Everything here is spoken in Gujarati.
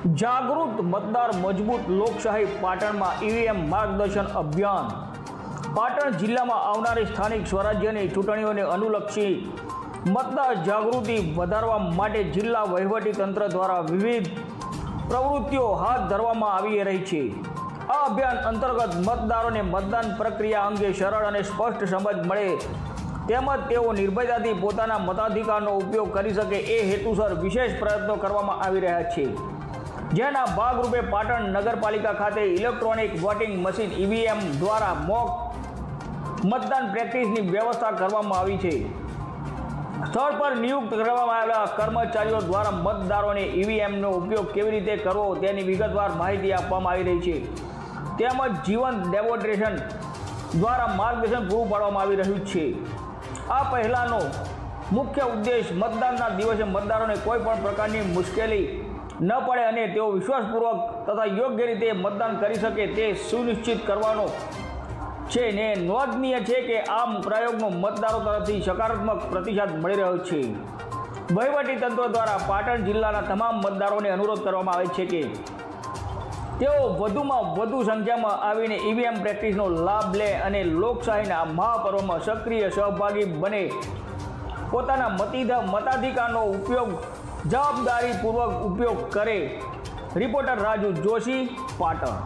જાગૃત મતદાર મજબૂત લોકશાહી પાટણમાં ઈવીએમ માર્ગદર્શન અભિયાન. પાટણ જિલ્લામાં આવનારી સ્થાનિક સ્વરાજ્યની ચૂંટણીઓને અનુલક્ષી મતદાર જાગૃતિ વધારવા માટે જિલ્લા વહીવટીતંત્ર દ્વારા વિવિધ પ્રવૃત્તિઓ હાથ ધરવામાં આવી રહી છે. આ અભિયાન અંતર્ગત મતદારોને મતદાન પ્રક્રિયા અંગે સરળ અને સ્પષ્ટ સમજ મળે તેમજ તેઓ નિર્ભયતાથી પોતાના મતાધિકારનો ઉપયોગ કરી શકે એ હેતુસર વિશેષ પ્રયત્નો કરવામાં આવી રહ્યા છે. જેના ભાગરૂપે પાટણ નગરપાલિકા ખાતે ઇલેક્ટ્રોનિક વોટિંગ મશીન ઈવીએમ દ્વારા મોક મતદાન પ્રેક્ટિસની વ્યવસ્થા કરવામાં આવી છે. સ્થળ પર નિયુક્ત કરવામાં આવેલા કર્મચારીઓ દ્વારા મતદારોને ઈવીએમનો ઉપયોગ કેવી રીતે કરવો તેની વિગતવાર માહિતી આપવામાં આવી રહી છે. તેમજ જીવંત ડેમોન્સ્ટ્રેશન દ્વારા માર્ગદર્શન પૂરું પાડવામાં આવી રહ્યું છે. આ પહેલાંનો મુખ્ય ઉદ્દેશ મતદાનના દિવસે મતદારોને કોઈ પણ પ્રકારની મુશ્કેલી ન પડે અને તેઓ વિશ્વાસપૂર્વક તથા યોગ્ય રીતે મતદાન કરી શકે તે સુનિશ્ચિત કરવાનો છે. ને નોંધનીય છે કે આ પ્રયોગનો મતદારો તરફથી સકારાત્મક પ્રતિસાદ મળી રહ્યો છે. વહીવટીતંત્ર દ્વારા પાટણ જિલ્લાના તમામ મતદારોને અનુરોધ કરવામાં આવે છે કે તેઓ વધુમાં વધુ સંખ્યામાં આવીને ઈવીએમ પ્રેક્ટિસનો લાભ લે અને લોકશાહીના મહાપર્વમાં સક્રિય સહભાગી બને. પોતાના મતાધિકારનો ઉપયોગ જવાબદારીપૂર્વક ઉપયોગ કરે. રિપોર્ટર રાજુ જોશી, પાટણ.